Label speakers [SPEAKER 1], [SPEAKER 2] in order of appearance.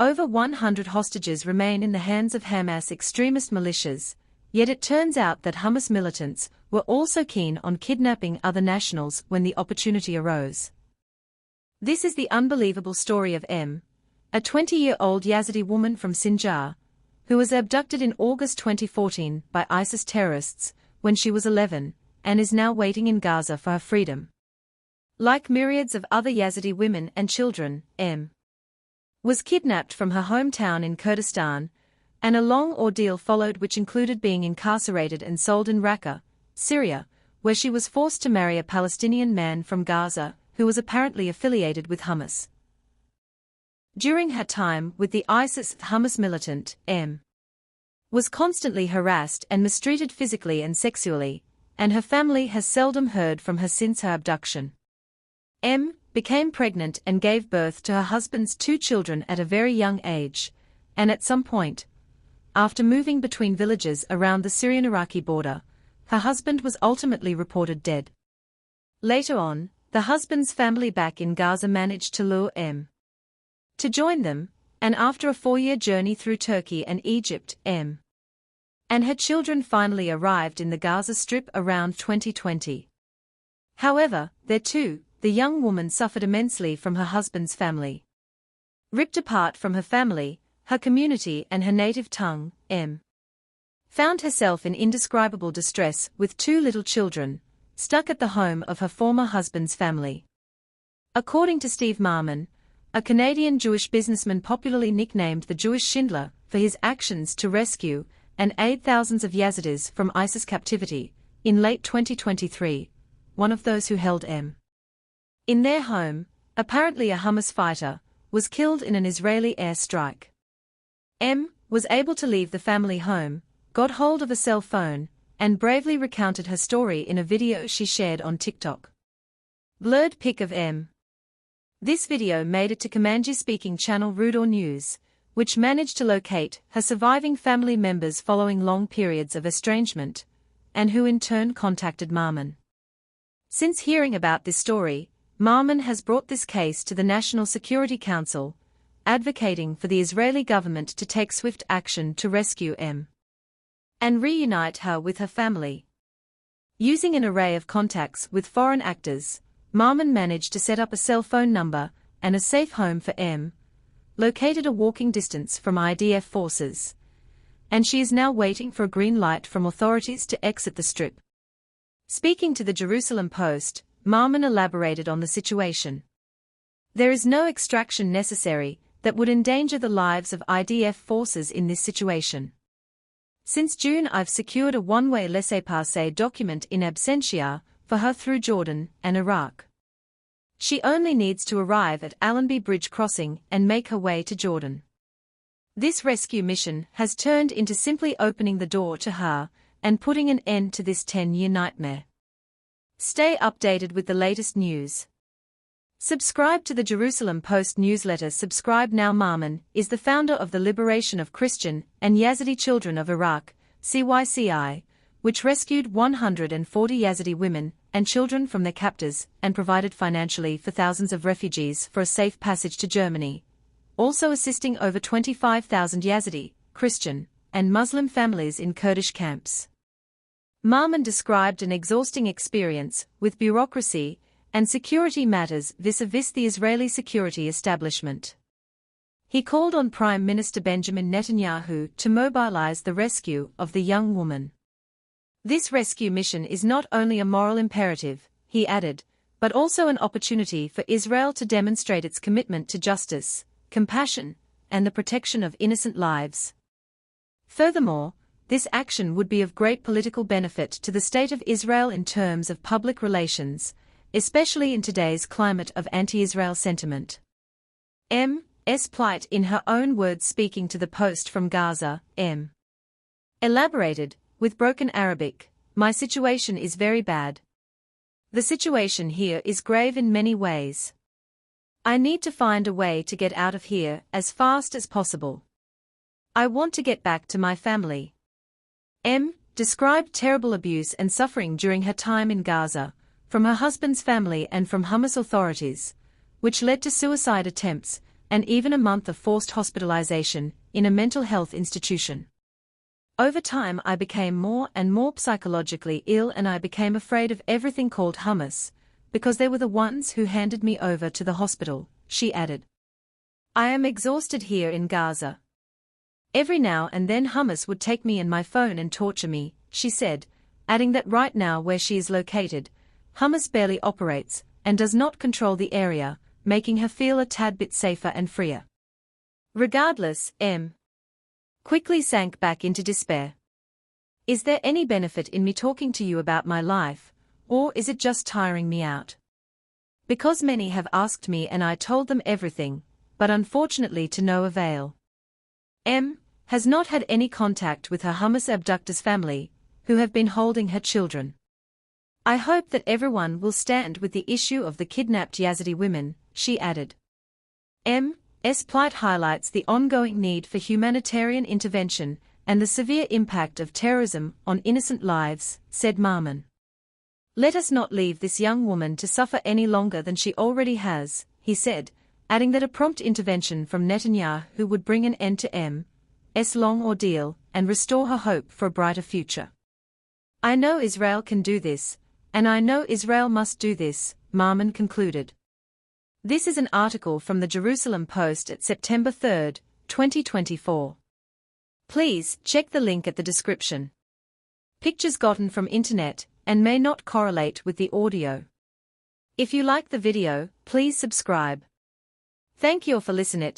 [SPEAKER 1] Over 100 hostages remain in the hands of Hamas extremist militias, yet it turns out that Hamas militants were also keen on kidnapping other nationals when the opportunity arose. This is the unbelievable story of M, a 20-year-old Yazidi woman from Sinjar, who was abducted in August 2014 by ISIS terrorists when she was 11, and is now waiting in Gaza for her freedom. Like myriads of other Yazidi women and children, M was kidnapped from her hometown in Kurdistan, and a long ordeal followed which included being incarcerated and sold in Raqqa, Syria, where she was forced to marry a Palestinian man from Gaza who was apparently affiliated with Hamas. During her time with the ISIS-Hamas militant, M was constantly harassed and mistreated physically and sexually, and her family has seldom heard from her since her abduction. M became pregnant and gave birth to her husband's 2 children at a very young age, and at some point, after moving between villages around the Syrian-Iraqi border, her husband was ultimately reported dead. Later on, the husband's family back in Gaza managed to lure M to join them, and after a 4-year journey through Turkey and Egypt, M and her children finally arrived in the Gaza Strip around 2020. However, there too, the young woman suffered immensely from her husband's family. Ripped apart from her family, her community and her native tongue, M found herself in indescribable distress with 2 little children, stuck at the home of her former husband's family. According to Steve Marman, a Canadian Jewish businessman popularly nicknamed the Jewish Schindler for his actions to rescue and aid thousands of Yazidis from ISIS captivity, in late 2023, one of those who held M in their home, apparently a Hamas fighter, was killed in an Israeli air strike. M was able to leave the family home, got hold of a cell phone, and bravely recounted her story in a video she shared on TikTok. Blurred pic of M. This video made it to Comanche-speaking channel Rudor News, which managed to locate her surviving family members following long periods of estrangement, and who in turn contacted Marman. Since hearing about this story, Marman has brought this case to the National Security Council, advocating for the Israeli government to take swift action to rescue M and reunite her with her family. Using an array of contacts with foreign actors, Marman managed to set up a cell phone number and a safe home for M, located a walking distance from IDF forces, and she is now waiting for a green light from authorities to exit the Strip. Speaking to the Jerusalem Post, Marman elaborated on the situation. There is no extraction necessary that would endanger the lives of IDF forces in this situation. Since June I've secured a one-way laissez-passer document in absentia for her through Jordan and Iraq. She only needs to arrive at Allenby Bridge crossing and make her way to Jordan. This rescue mission has turned into simply opening the door to her and putting an end to this 10-year nightmare. Stay updated with the latest news. Subscribe to the Jerusalem Post newsletter. Subscribe now. Marman is the founder of the Liberation of Christian and Yazidi Children of Iraq, CYCI, which rescued 140 Yazidi women and children from their captors and provided financially for thousands of refugees for a safe passage to Germany, also assisting over 25,000 Yazidi, Christian, and Muslim families in Kurdish camps. Marman described an exhausting experience with bureaucracy and security matters vis-a-vis the Israeli security establishment. He called on Prime Minister Benjamin Netanyahu to mobilize the rescue of the young woman. This rescue mission is not only a moral imperative, he added, but also an opportunity for Israel to demonstrate its commitment to justice, compassion, and the protection of innocent lives. Furthermore, this action would be of great political benefit to the State of Israel in terms of public relations, especially in today's climate of anti-Israel sentiment. M.'s plight. In her own words, speaking to the Post from Gaza, M. elaborated, with broken Arabic, "My situation is very bad. The situation here is grave in many ways. I need to find a way to get out of here as fast as possible. I want to get back to my family." M. described terrible abuse and suffering during her time in Gaza, from her husband's family and from Hamas authorities, which led to suicide attempts and even a month of forced hospitalization in a mental health institution. Over time I became more and more psychologically ill, and I became afraid of everything called Hamas, because they were the ones who handed me over to the hospital, she added. I am exhausted here in Gaza. Every now and then Hamas would take me and my phone and torture me, she said, adding that right now where she is located, Hamas barely operates and does not control the area, making her feel a tad bit safer and freer. Regardless, M. quickly sank back into despair. Is there any benefit in me talking to you about my life, or is it just tiring me out? Because many have asked me and I told them everything, but unfortunately to no avail. M. has not had any contact with her Hamas abductors' family, who have been holding her children. I hope that everyone will stand with the issue of the kidnapped Yazidi women, she added. M.'s plight highlights the ongoing need for humanitarian intervention and the severe impact of terrorism on innocent lives, said Marman. Let us not leave this young woman to suffer any longer than she already has, he said, adding that a prompt intervention from Netanyahu would bring an end to M.'s long ordeal and restore her hope for a brighter future. I know Israel can do this, and I know Israel must do this, Marman concluded. This is an article from the Jerusalem Post at September 3, 2024. Please check the link at the description. Pictures gotten from internet and may not correlate with the audio. If you like the video, please subscribe. Thank you for listening.